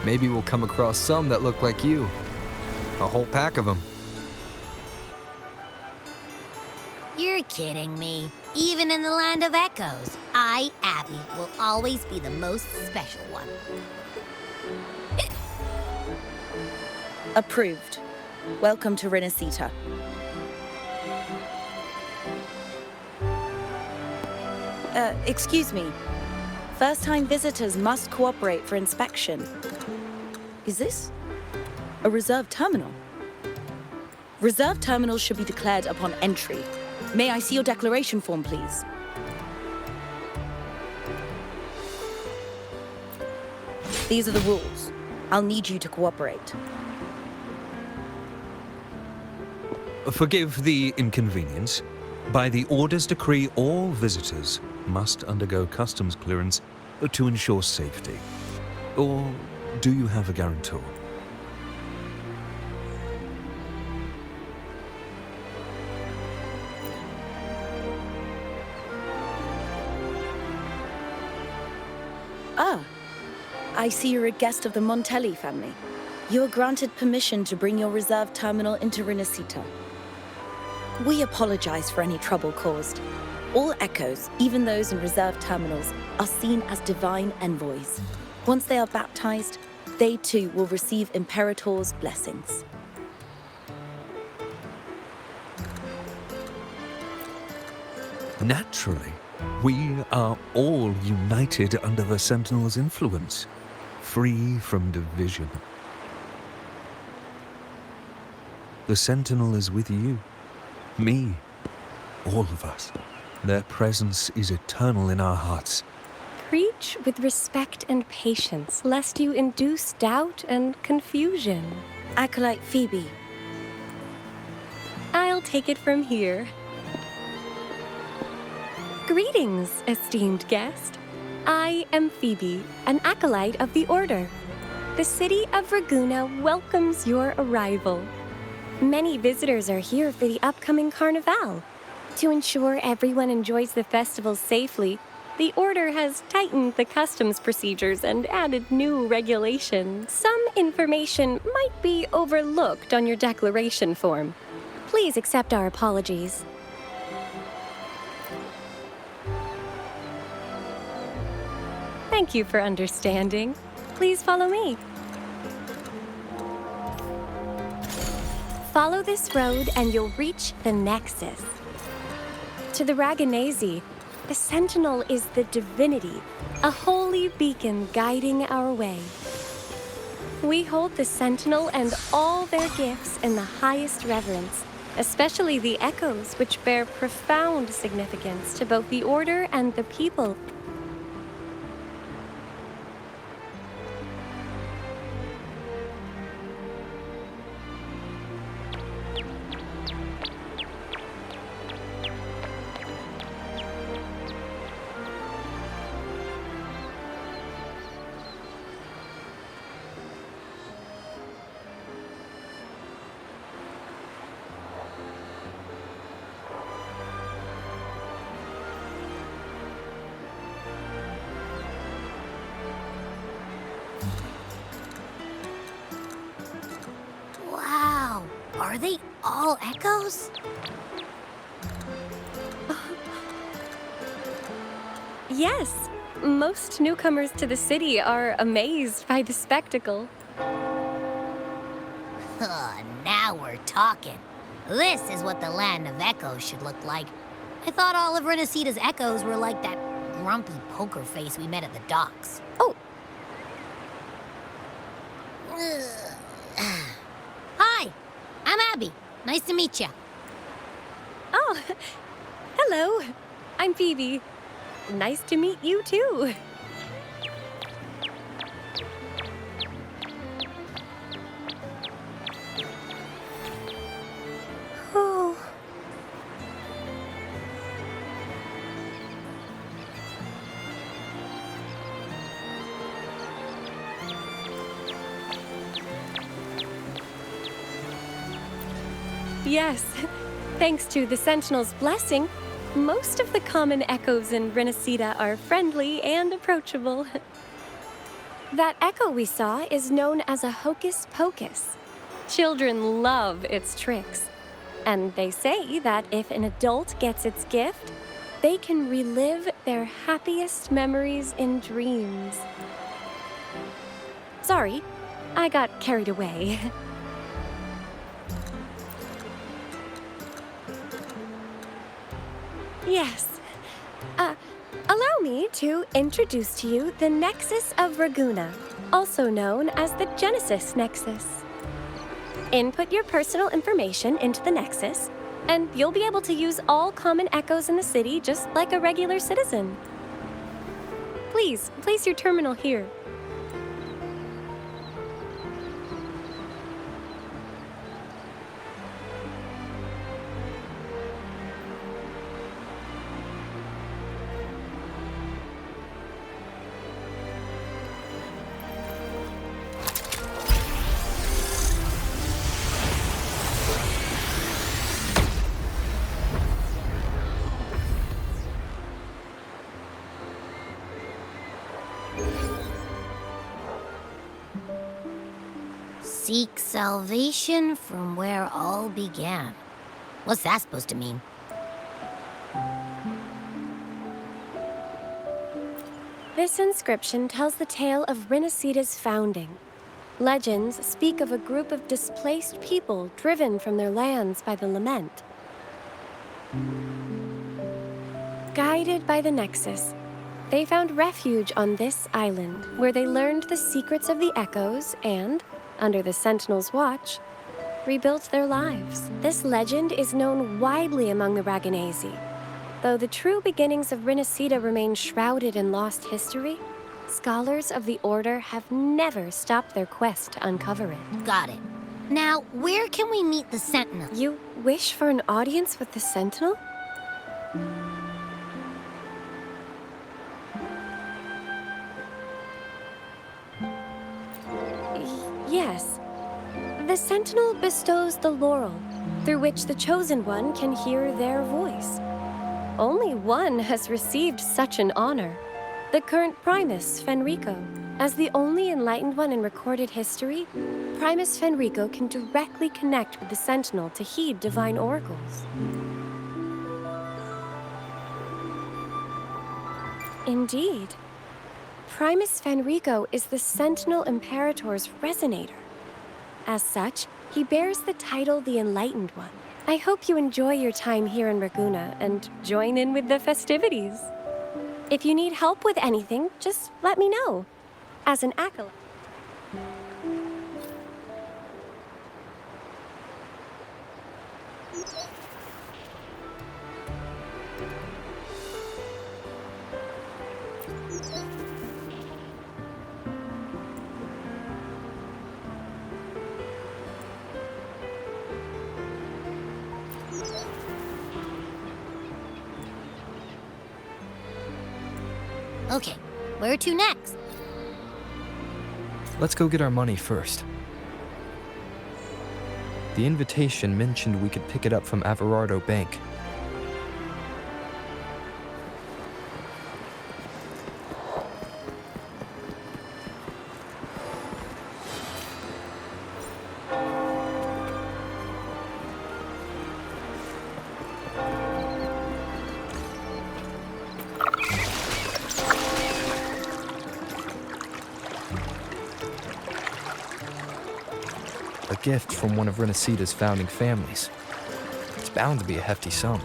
Maybe we'll come across some that look like you. A whole pack of them. You're kidding me. Even in the land of echoes, I, Abby, will always be the most special one. Approved. Welcome to Rinascita. Excuse me. First-time visitors must cooperate for inspection. Is this a reserve terminal? Reserve terminals should be declared upon entry. May I see your declaration form, please? These are the rules. I'll need you to cooperate. Forgive the inconvenience. By the Order's decree, all visitors must undergo customs clearance to ensure safety. Or do you have a guarantor? Ah, I see you're a guest of the Montelli family. You are granted permission to bring your reserve terminal into Rinascita. We apologize for any trouble caused. All echoes, even those in reserve terminals, are seen as divine envoys. Once they are baptized, they too will receive Imperator's blessings. Naturally, we are all united under the Sentinel's influence, free from division. The Sentinel is with you, me, all of us. Their presence is eternal in our hearts. Preach with respect and patience, lest you induce doubt and confusion. Acolyte Phoebe. I'll take it from here. Greetings, esteemed guest. I am Phoebe, an acolyte of the Order. The city of Raguna welcomes your arrival. Many visitors are here for the upcoming Carnival. To ensure everyone enjoys the festival safely, the Order has tightened the customs procedures and added new regulations. Some information might be overlooked on your declaration form. Please accept our apologies. Thank you for understanding. Please follow me. Follow this road and you'll reach the Nexus. To the Raganese, the Sentinel is the divinity, a holy beacon guiding our way. We hold the Sentinel and all their gifts in the highest reverence, especially the echoes, which bear profound significance to both the Order and the people. Wow, are they all echoes? Yes, most newcomers to the city are amazed by the spectacle. Now we're talking. This is what the land of echoes should look like. I thought all of Rinascita's echoes were like that grumpy poker face we met at the docks. Oh. Hi, I'm Abby. Nice to meet you. Oh, hello. I'm Phoebe. Nice to meet you, too. Oh. Yes, thanks to the Sentinel's blessing, most of the common echoes in Rinascita are friendly and approachable. That echo we saw is known as a hocus pocus. Children love its tricks. And they say that if an adult gets its gift, they can relive their happiest memories in dreams. Sorry, I got carried away. Yes. Allow me to introduce to you the Nexus of Raguna, also known as the Genesis Nexus. Input your personal information into the Nexus, and you'll be able to use all common echoes in the city just like a regular citizen. Please, place your terminal here. Seek salvation from where all began. What's that supposed to mean? This inscription tells the tale of Rinascita's founding. Legends speak of a group of displaced people driven from their lands by the lament. Guided by the Nexus, they found refuge on this island, where they learned the secrets of the echoes and, under the Sentinel's watch, rebuilt their lives. This legend is known widely among the Ragganese. Though the true beginnings of Rinascita remain shrouded in lost history, scholars of the Order have never stopped their quest to uncover it. Got it. Now, where can we meet the Sentinel? You wish for an audience with the Sentinel? Yes. The Sentinel bestows the laurel, through which the Chosen One can hear their voice. Only one has received such an honor, the current Primus Fenrico. As the only enlightened one in recorded history, Primus Fenrico can directly connect with the Sentinel to heed divine oracles. Indeed. Primus Fenrico is the Sentinel Imperator's resonator. As such, he bears the title the Enlightened One. I hope you enjoy your time here in Raguna and join in with the festivities. If you need help with anything, just let me know. As an acolyte. Okay, where to next? Let's go get our money first. The invitation mentioned we could pick it up from Averardo Bank. A gift from one of Rinascita's founding families. It's bound to be a hefty sum.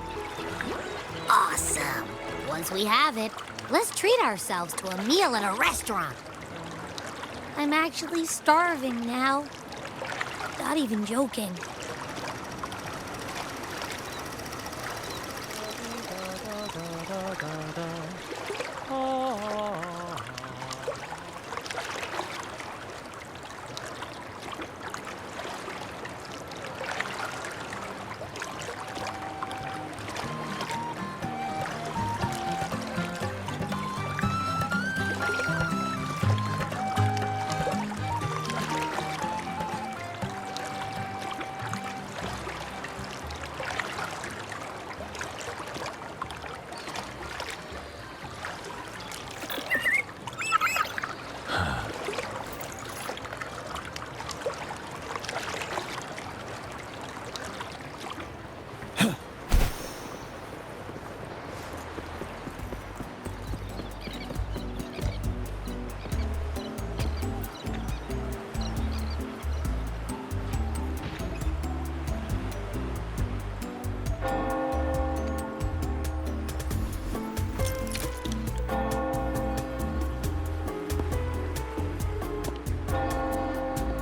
Awesome. Once we have it, let's treat ourselves to a meal at a restaurant. I'm actually starving now. Not even joking.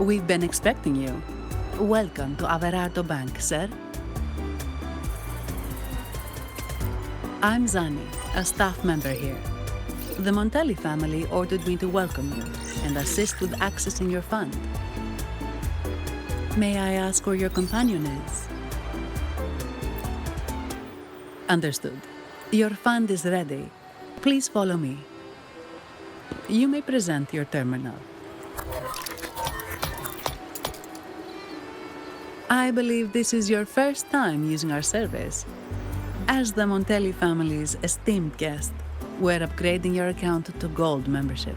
We've been expecting you. Welcome to Averardo Bank, sir. I'm Zani, a staff member here. The Montelli family ordered me to welcome you and assist with accessing your fund. May I ask where your companion is? Understood. Your fund is ready. Please follow me. You may present your terminal. I believe this is your first time using our service. As the Montelli family's esteemed guest, we're upgrading your account to Gold membership.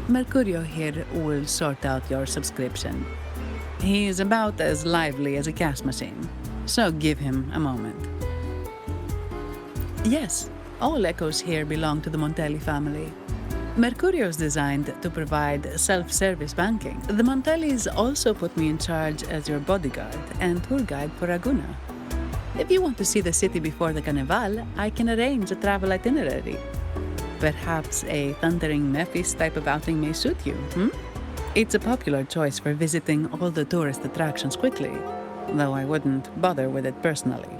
Mercurio here will sort out your subscription. He is about as lively as a cash machine, so give him a moment. Yes, all echoes here belong to the Montelli family. Mercurio is designed to provide self-service banking. The Montellis also put me in charge as your bodyguard and tour guide for Raguna. If you want to see the city before the Carnival, I can arrange a travel itinerary. Perhaps a thundering Memphis type of outing may suit you, It's a popular choice for visiting all the tourist attractions quickly, though I wouldn't bother with it personally.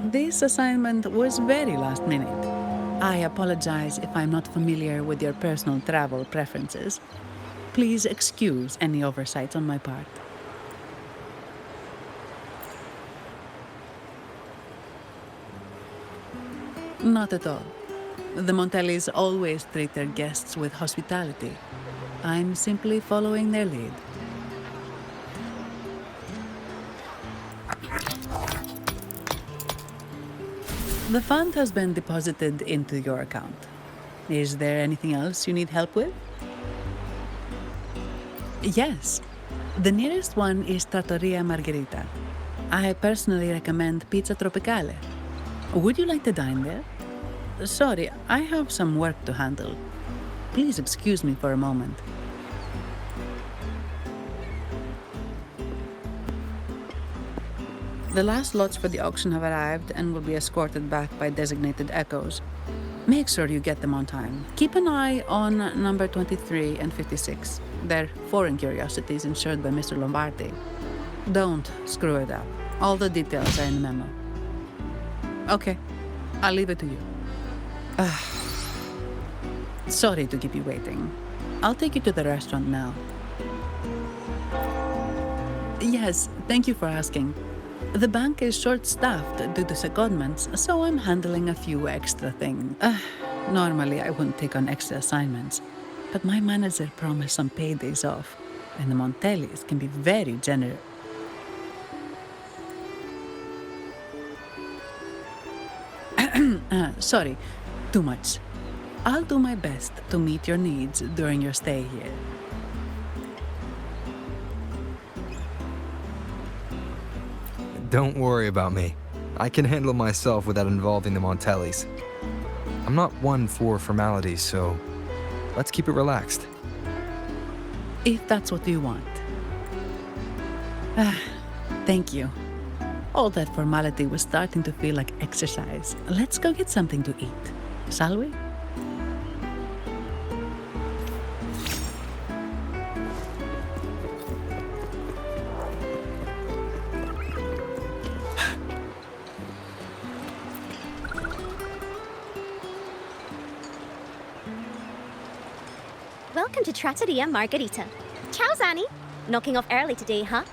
This assignment was very last minute. I apologize if I'm not familiar with your personal travel preferences. Please excuse any oversights on my part. Not at all. The Montellis always treat their guests with hospitality. I'm simply following their lead. The fund has been deposited into your account. Is there anything else you need help with? Yes. The nearest one is Trattoria Margherita. I personally recommend Pizza Tropicale. Would you like to dine there? Sorry, I have some work to handle. Please excuse me for a moment. The last lots for the auction have arrived and will be escorted back by designated echoes. Make sure you get them on time. Keep an eye on number 23 and 56. They're foreign curiosities insured by Mr. Lombardi. Don't screw it up. All the details are in the memo. Okay, I'll leave it to you. Sorry to keep you waiting. I'll take you to the restaurant now. Yes, thank you for asking. The bank is short-staffed due to secondments, so I'm handling a few extra things. Normally, I wouldn't take on extra assignments, but my manager promised some paid days off, and the Montellis can be very generous. Sorry, too much. I'll do my best to meet your needs during your stay here. Don't worry about me. I can handle myself without involving the Montellis. I'm not one for formalities, so let's keep it relaxed. If that's what you want. Thank you. All that formality was starting to feel like exercise. Let's go get something to eat, shall we? Welcome to Trattoria Margherita. Ciao, Zani. Knocking off early today, huh?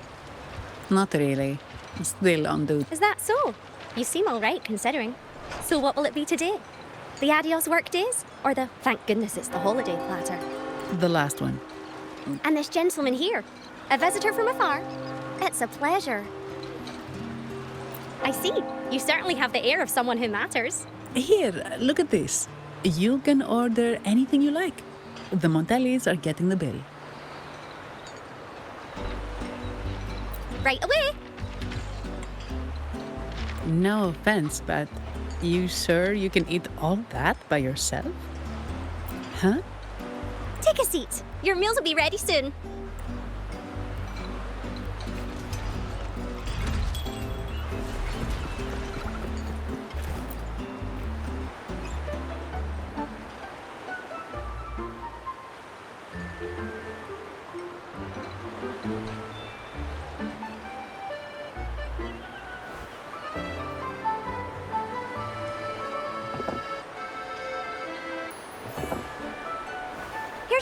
Not really. Still on duty. Is that so? You seem all right, considering. So what will it be today? The adios work days? Or the thank goodness it's the holiday platter? The last one. And this gentleman here, a visitor from afar? It's a pleasure. I see. You certainly have the air of someone who matters. Here, look at this. You can order anything you like. The Montellis are getting the bill. Right away. No offense, but you sure you can eat all that by yourself? Huh? Take a seat. Your meals will be ready soon.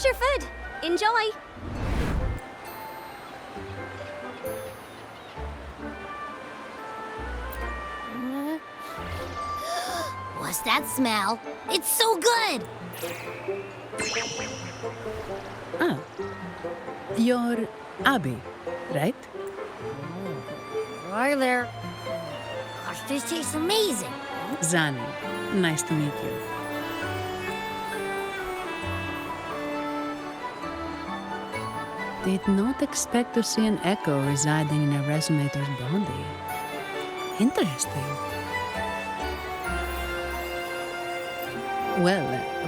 Here's your food. Enjoy. What's that smell? It's so good! Ah, you're Abby, right? Hi there. Gosh, this tastes amazing. Zani, nice to meet you. Did not expect to see an echo residing in a resonator's body. Interesting. Well,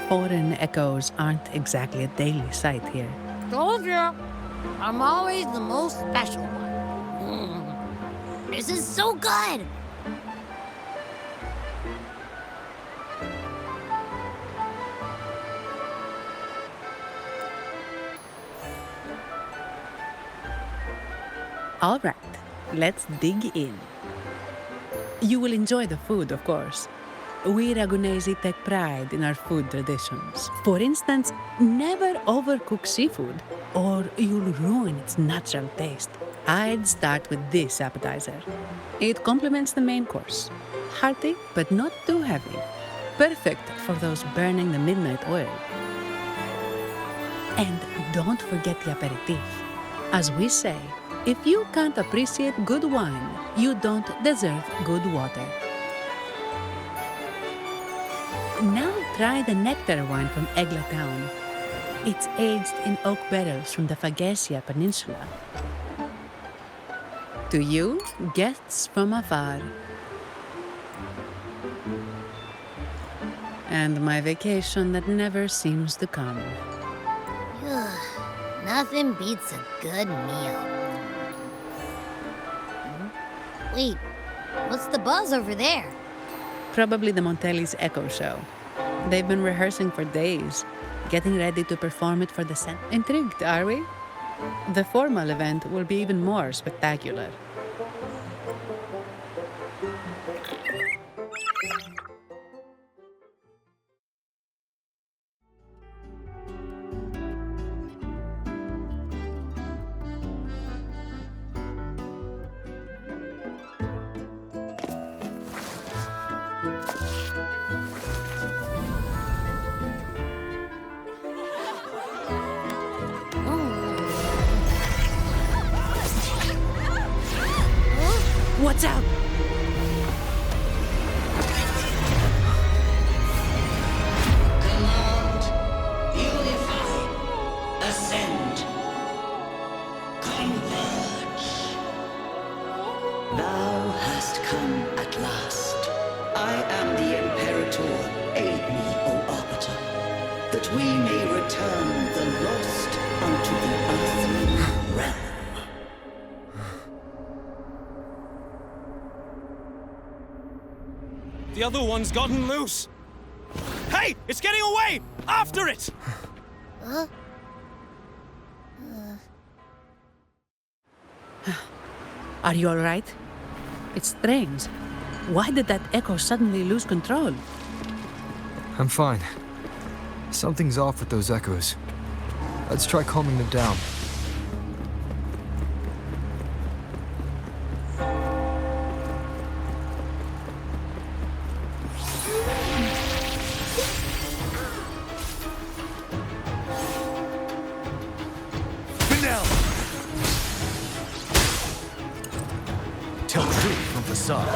foreign echoes aren't exactly a daily sight here. Told you. I'm always the most special one. This is so good! All right, let's dig in. You will enjoy the food, of course. We Ragunesi take pride in our food traditions. For instance, never overcook seafood, or you'll ruin its natural taste. I'd start with this appetizer. It complements the main course. Hearty, but not too heavy. Perfect for those burning the midnight oil. And don't forget the aperitif. As we say, if you can't appreciate good wine, you don't deserve good water. Now try the nectar wine from Egla Town. It's aged in oak barrels from the Phagasia Peninsula. To you, guests from afar. And my vacation that never seems to come. Nothing beats a good meal. Wait, what's the buzz over there? Probably the Montelli's Echo Show. They've been rehearsing for days, getting ready to perform it for the Intrigued, are we? The formal event will be even more spectacular. Watch out! Command, unify, ascend, converge. Thou hast come at last. I am the Imperator. Aid me, O Arbiter, that we may return the lost unto the earthly realm. The other one's gotten loose. Hey, it's getting away! After it! Are you all right? It's strange. Why did that echo suddenly lose control? I'm fine. Something's off with those echoes. Let's try calming them down. Tell truth from facade.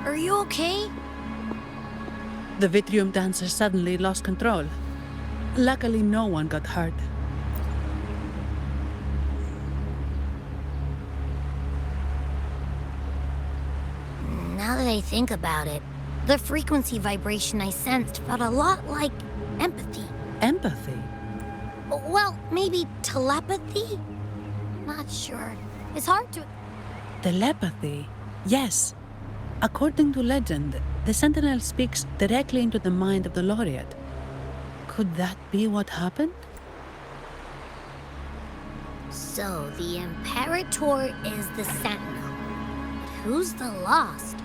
Are you okay? The Vitrium dancer suddenly lost control. Luckily, no one got hurt. Now that I think about it, the frequency vibration I sensed felt a lot like empathy. Empathy? Well, maybe telepathy? Not sure. It's hard to... Telepathy? Yes. According to legend, the Sentinel speaks directly into the mind of the laureate. Could that be what happened? So, the Imperator is the Sentinel. But who's the Lost?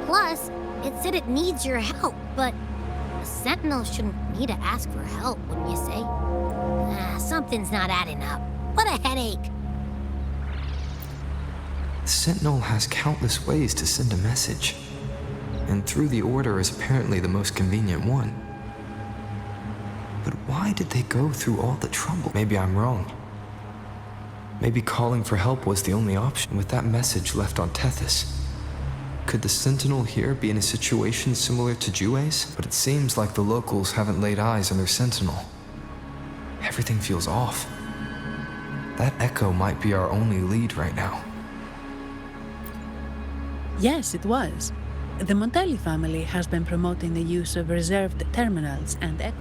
Plus, it said it needs your help, but the Sentinel shouldn't need to ask for help, wouldn't you say? Something's not adding up. What a headache. The Sentinel has countless ways to send a message, and through the Order is apparently the most convenient one. But why did they go through all the trouble? Maybe I'm wrong. Maybe calling for help was the only option with that message left on Tethys. Could the Sentinel here be in a situation similar to Jue's? But it seems like the locals haven't laid eyes on their Sentinel. Everything feels off. That echo might be our only lead right now. Yes, it was. The Montelli family has been promoting the use of reserved terminals and echoes.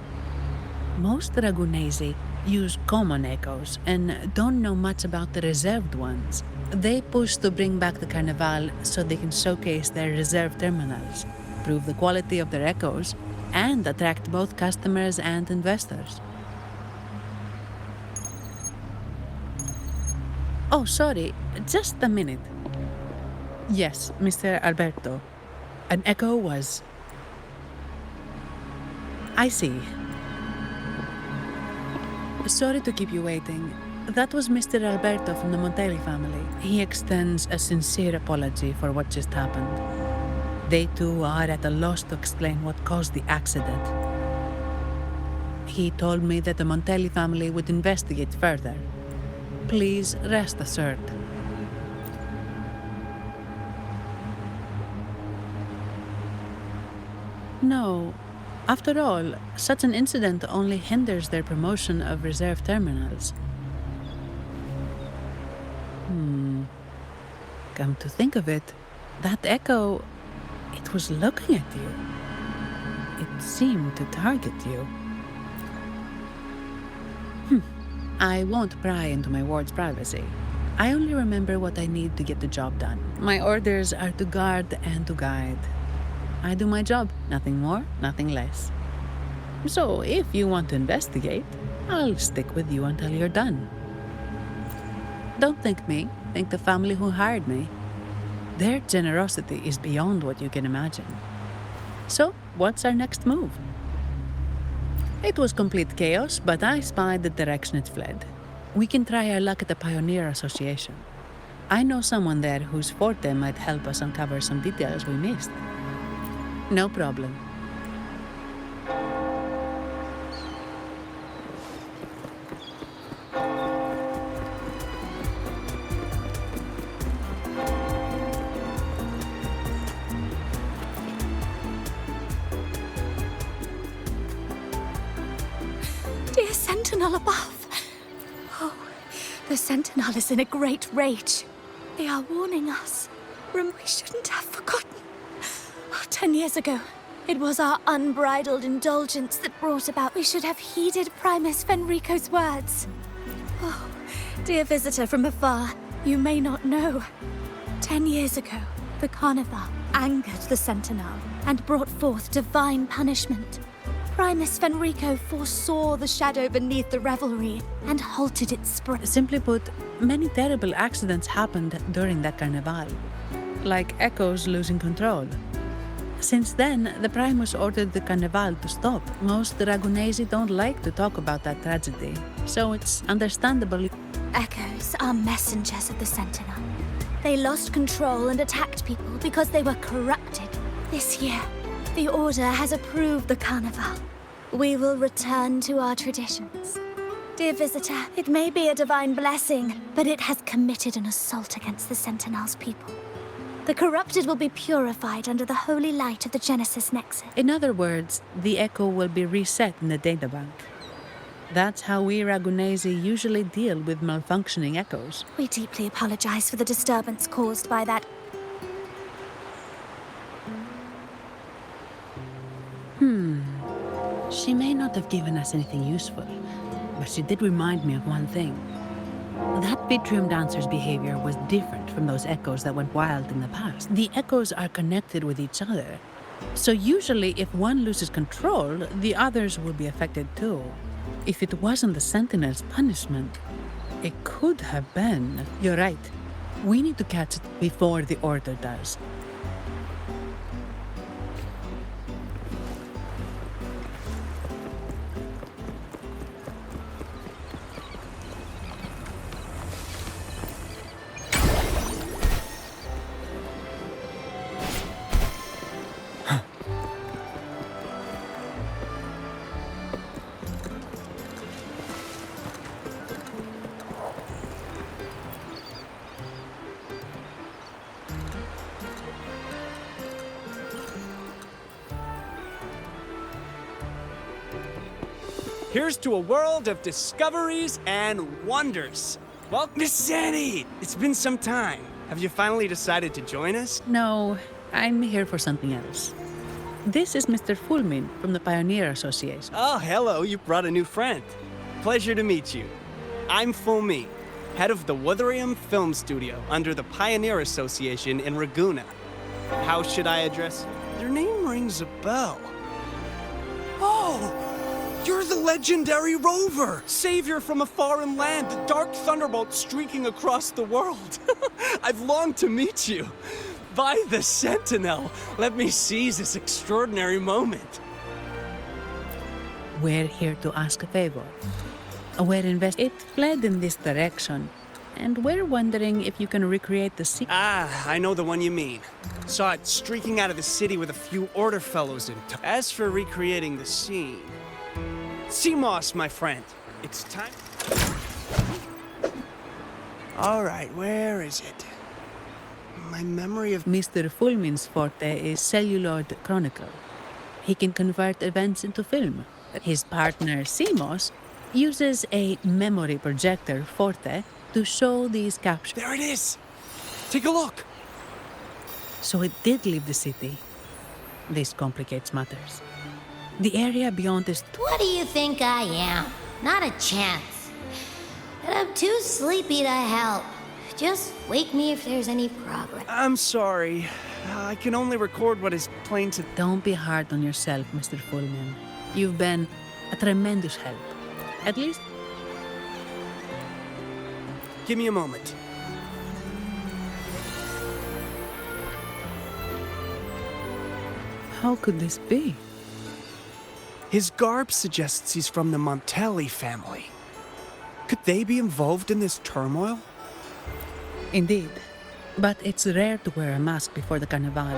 Most Ragunesi use common echoes and don't know much about the reserved ones. They push to bring back the Carnival so they can showcase their reserved terminals, prove the quality of their echoes, and attract both customers and investors. Oh, sorry, just a minute. Yes, Mr. Alberto. An echo was... I see. Sorry to keep you waiting. That was Mr. Alberto from the Montelli family. He extends a sincere apology for what just happened. They too are at a loss to explain what caused the accident. He told me that the Montelli family would investigate further. Please rest assured. No. After all, such an incident only hinders their promotion of reserve terminals. Come to think of it, that echo, it was looking at you. It seemed to target you. I won't pry into my ward's privacy. I only remember what I need to get the job done. My orders are to guard and to guide. I do my job, nothing more, nothing less. So, if you want to investigate, I'll stick with you until you're done. Don't thank me, thank the family who hired me. Their generosity is beyond what you can imagine. So, what's our next move? It was complete chaos, but I spied the direction it fled. We can try our luck at the Pioneer Association. I know someone there whose forte might help us uncover some details we missed. No problem. Dear Sentinel above. Oh, the Sentinel is in a great rage. They are warning us. We shouldn't have forgotten. 10 years ago, it was our unbridled indulgence that brought about. We should have heeded Primus Fenrico's words. Oh, dear visitor from afar, you may not know. 10 years ago, the Carnival angered the Sentinel and brought forth divine punishment. Primus Fenrico foresaw the shadow beneath the revelry and halted its spread. Simply put, many terrible accidents happened during that Carnival, like echoes losing control. Since then, the Primus ordered the Carnival to stop. Most Ragunesi don't like to talk about that tragedy, so it's understandable. Echoes are messengers of the Sentinel. They lost control and attacked people because they were corrupted. This year, the Order has approved the Carnival. We will return to our traditions. Dear visitor, it may be a divine blessing, but it has committed an assault against the Sentinel's people. The corrupted will be purified under the holy light of the Genesis Nexus. In other words, the echo will be reset in the databank. That's how we Ragunesi usually deal with malfunctioning echoes. We deeply apologize for the disturbance caused by that. She may not have given us anything useful, but she did remind me of one thing. That Vitrium dancer's behavior was different from those echoes that went wild in the past. The echoes are connected with each other. So usually if one loses control, the others will be affected too. If it wasn't the Sentinel's punishment, it could have been. You're right. We need to catch it before the Order does. Here's to a world of discoveries and wonders. Well, Miss Zanny, it's been some time. Have you finally decided to join us? No, I'm here for something else. This is Mr. Fulmin from the Pioneer Association. Oh, hello, you brought a new friend. Pleasure to meet you. I'm Fulmin, head of the Wuthering Film Studio under the Pioneer Association in Raguna. How should I address you? Your name rings a bell. Oh! You're the legendary Rover! Savior from a foreign land, the dark thunderbolt streaking across the world. I've longed to meet you. By the Sentinel, let me seize this extraordinary moment. We're here to ask a favor. It fled in this direction, and we're wondering if you can recreate the scene. Ah, I know the one you mean. Saw it streaking out of the city with a few Order fellows in tow. As for recreating the scene... Seamoss, my friend, it's time... All right, where is it? My memory of... Mr. Fulmin's forte is celluloid chronicle. He can convert events into film. His partner, Seamoss, uses a memory projector forte to show these captions. There it is! Take a look! So it did leave the city. This complicates matters. The area beyond is... What do you think I am? Not a chance. And I'm too sleepy to help. Just wake me if there's any progress. I'm sorry. I can only record what is plain to... Don't be hard on yourself, Mr. Fulmin. You've been a tremendous help. At least... Give me a moment. How could this be? His garb suggests he's from the Montelli family. Could they be involved in this turmoil? Indeed. But it's rare to wear a mask before the Carnival.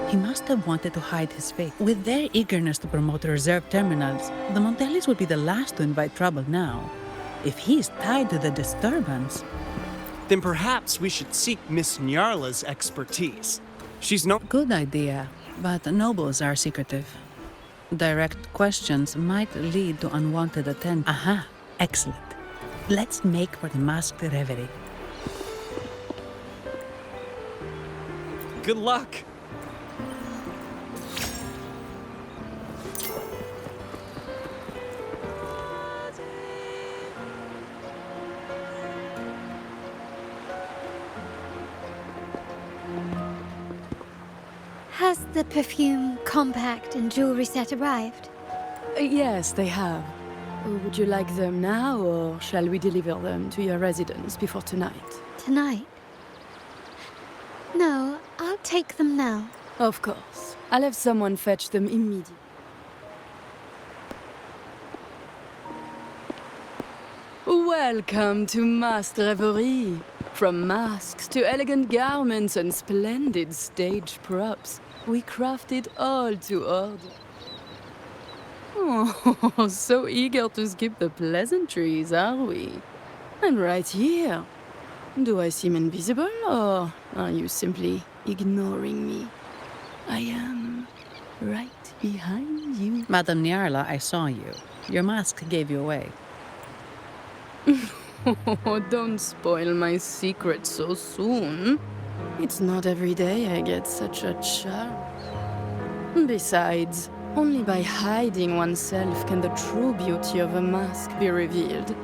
He must have wanted to hide his face. With their eagerness to promote reserve terminals, the Montellis would be the last to invite trouble now. If he's tied to the disturbance... Then perhaps we should seek Miss Nyarla's expertise. She's no... Good idea, but nobles are secretive. Direct questions might lead to unwanted attention. Aha, excellent. Let's make for the masked reverie. Good luck. Has the perfume, compact, and jewelry set arrived? Yes, they have. Would you like them now, or shall we deliver them to your residence before tonight? Tonight? No, I'll take them now. Of course. I'll have someone fetch them immediately. Welcome to Masked Reverie. From masks to elegant garments and splendid stage props, we craft it all to order. Oh, so eager to skip the pleasantries, are we? I'm right here. Do I seem invisible, or are you simply ignoring me? I am right behind you. Madame Nyarla, I saw you. Your mask gave you away. Oh, don't spoil my secret so soon. It's not every day I get such a charm. Besides, Only by hiding oneself can the true beauty of a mask be revealed.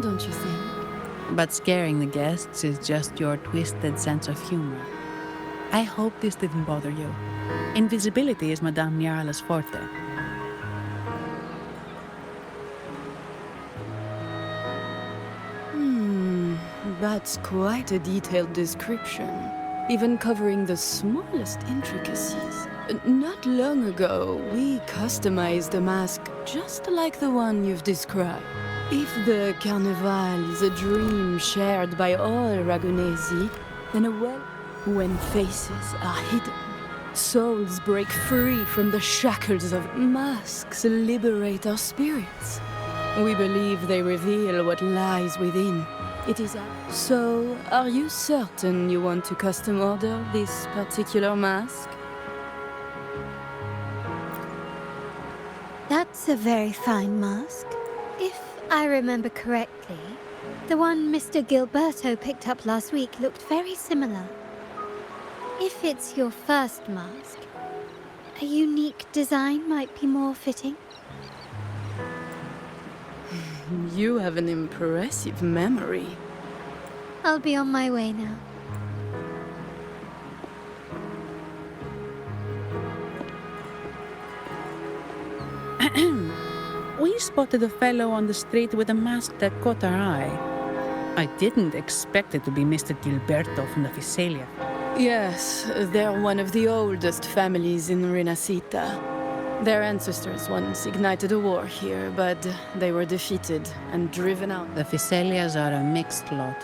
Don't you think? But scaring the guests is just your twisted sense of humor. I hope this didn't bother you. Invisibility is Madame Nyarla's forte. That's quite a detailed description, even covering the smallest intricacies. Not long ago, we customized a mask just like the one you've described. If the Carnival is a dream shared by all Ragunesi, then when faces are hidden, souls break free from the shackles of masks, liberate our spirits. We believe they reveal what lies within. It is So, are you certain you want to custom order this particular mask? That's a very fine mask. If I remember correctly, the one Mr. Gilberto picked up last week looked very similar. If it's your first mask, a unique design might be more fitting. You have an impressive memory. I'll be on my way now. We spotted a fellow on the street with a mask that caught our eye. I didn't expect it to be Mr. Gilberto from the Visalia. Yes, they're one of the oldest families in Rinascita. Their ancestors once ignited a war here, but they were defeated and driven out. The Visalias are a mixed lot.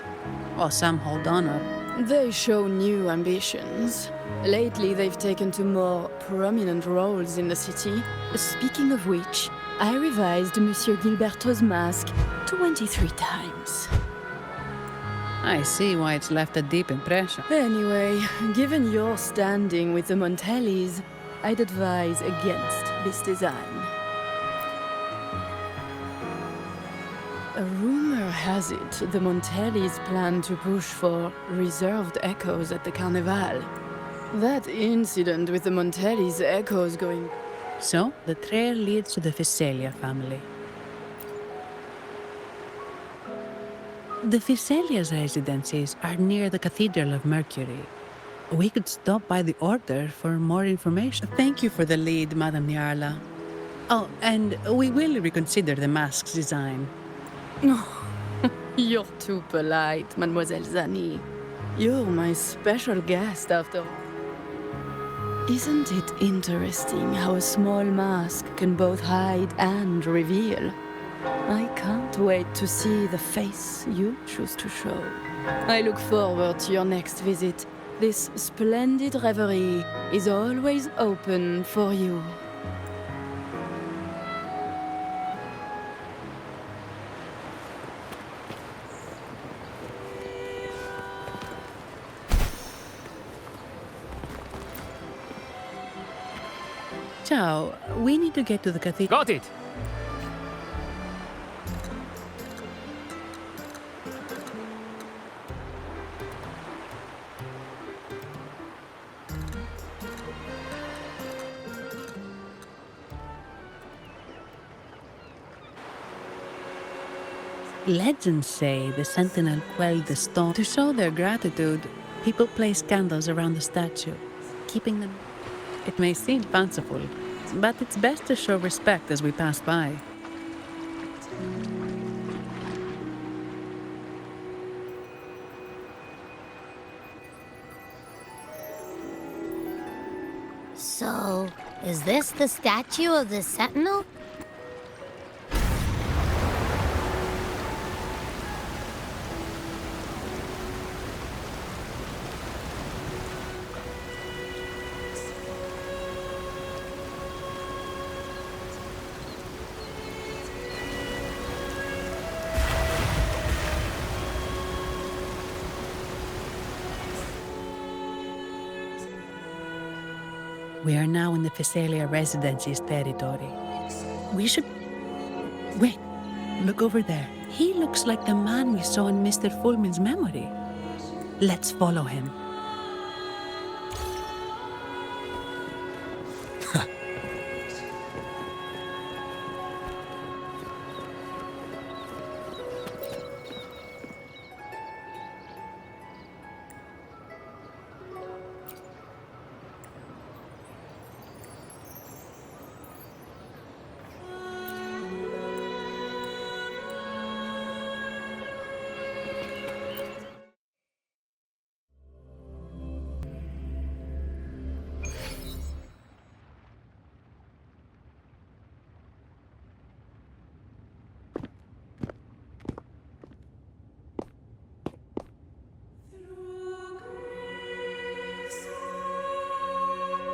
While some hold honor. They show new ambitions. Lately, they've taken to more prominent roles in the city. Speaking of which, I revised Monsieur Gilberto's mask 23 times. I see why it's left a deep impression. Anyway, given your standing with the Montellis, I'd advise against this design. A rumor has it the Montellis plan to push for reserved echoes at the Carnival. That incident with the Montellis echoes going... So, the trail leads to the Visalia family. The Visalia's residences are near the Cathedral of Mercury. We could stop by the Order for more information. Thank you for the lead, Madame Nyarla. Oh, and we will reconsider the mask's design. Oh, you're too polite, Mademoiselle Zani. You're my special guest after all. Isn't it interesting how a small mask can both hide and reveal? I can't wait to see the face you choose to show. I look forward to your next visit. This splendid reverie is always open for you. Ciao, we need to get to the cathedral. Got it! Legends say the sentinel quelled the storm. To show their gratitude, people place candles around the statue, keeping them. It may seem fanciful, but it's best to show respect as we pass by. So, is this the statue of the Sentinel? We are now in the Visalia Residency's territory. We should... Wait, look over there. He looks like the man we saw in Mr. Fulmin's memory. Let's follow him.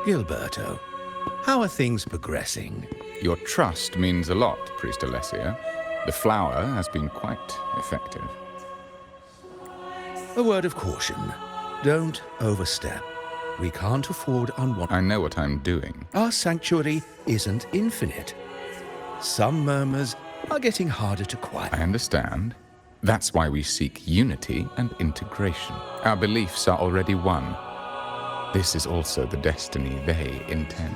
Gilberto, how are things progressing? Your trust means a lot, Priest Alessio. The flower has been quite effective. A word of caution. Don't overstep. We can't afford unwanted... I know what I'm doing. Our sanctuary isn't infinite. Some murmurs are getting harder to quiet. I understand. That's why we seek unity and integration. Our beliefs are already one. This is also the destiny they intend.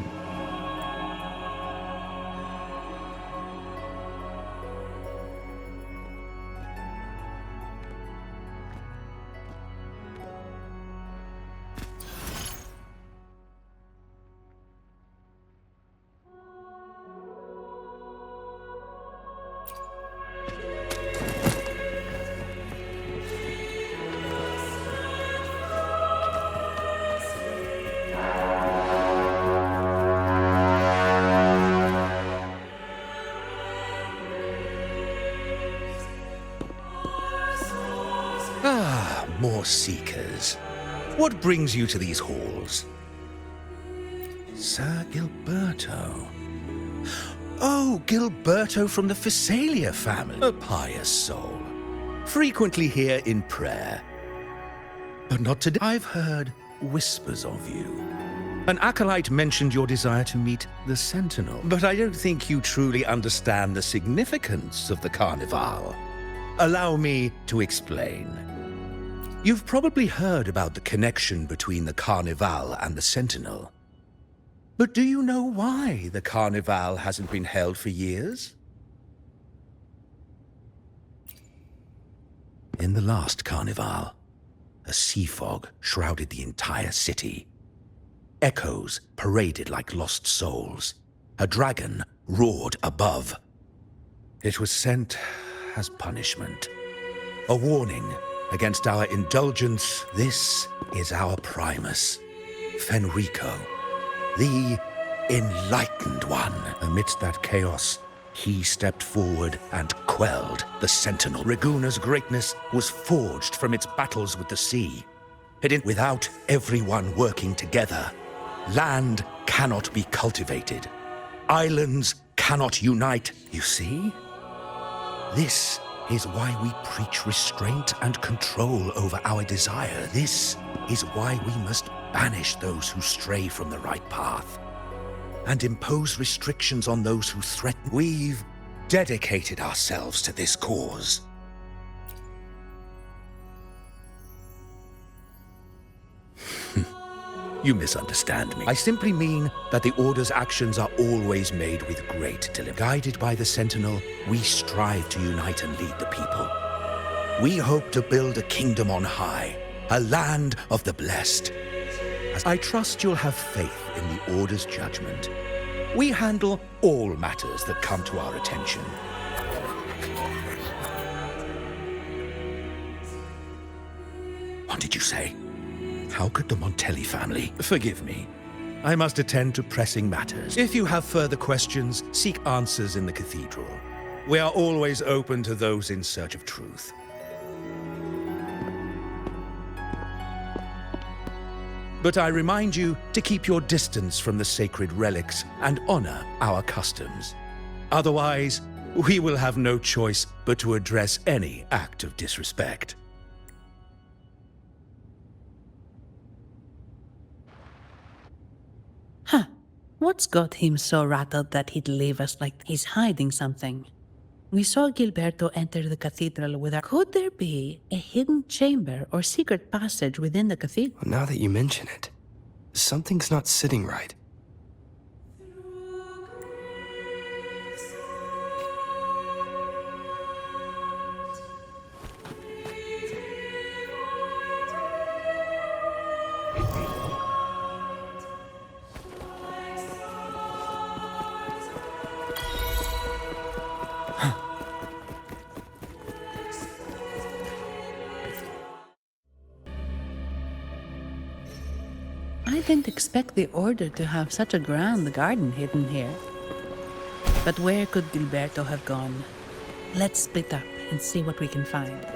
More seekers. What brings you to these halls? Sir Gilberto. Oh, Gilberto from the Phasalia family. A pious soul. Frequently here in prayer. But not today. I've heard whispers of you. An acolyte mentioned your desire to meet the Sentinel, but I don't think you truly understand the significance of the Carnival. Allow me to explain. You've probably heard about the connection between the Carnival and the Sentinel. But do you know why the Carnival hasn't been held for years? In the last Carnival, a sea fog shrouded the entire city. Echoes paraded like lost souls. A dragon roared above. It was sent as punishment. A warning against our indulgence. This is our Primus, Fenrico, the Enlightened One. Amidst that chaos, he stepped forward and quelled the Sentinel. Raguna's greatness was forged from its battles with the sea. Without everyone working together, land cannot be cultivated. Islands cannot unite. You see? This is why we preach restraint and control over our desire. This is why we must banish those who stray from the right path and impose restrictions on those who threaten. We've dedicated ourselves to this cause. You misunderstand me. I simply mean that the Order's actions are always made with great diligence. Guided by the Sentinel, we strive to unite and lead the people. We hope to build a kingdom on high, a land of the blessed. I trust you'll have faith in the Order's judgment. We handle all matters that come to our attention. What did you say? How could the Montelli family... Forgive me. I must attend to pressing matters. If you have further questions, seek answers in the cathedral. We are always open to those in search of truth. But I remind you to keep your distance from the sacred relics and honor our customs. Otherwise, we will have no choice but to address any act of disrespect. Huh. What's got him so rattled that he'd leave us like he's hiding something? We saw Gilberto enter the cathedral without... Could there be a hidden chamber or secret passage within the cathedral? Now that you mention it, something's not sitting right. I didn't expect the Order to have such a grand garden hidden here. But where could Gilberto have gone? Let's split up and see what we can find.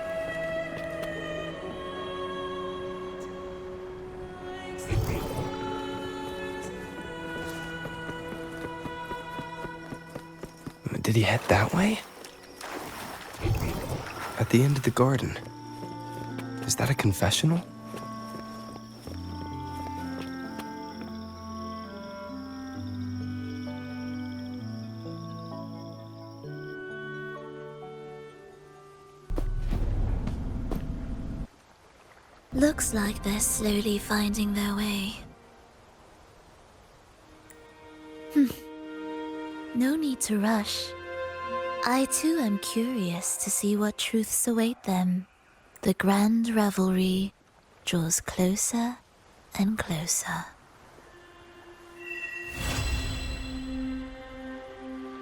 Did he head that way? At the end of the garden. Is that a confessional? Looks like they're slowly finding their way. No need to rush. I too am curious to see what truths await them. The grand revelry draws closer and closer.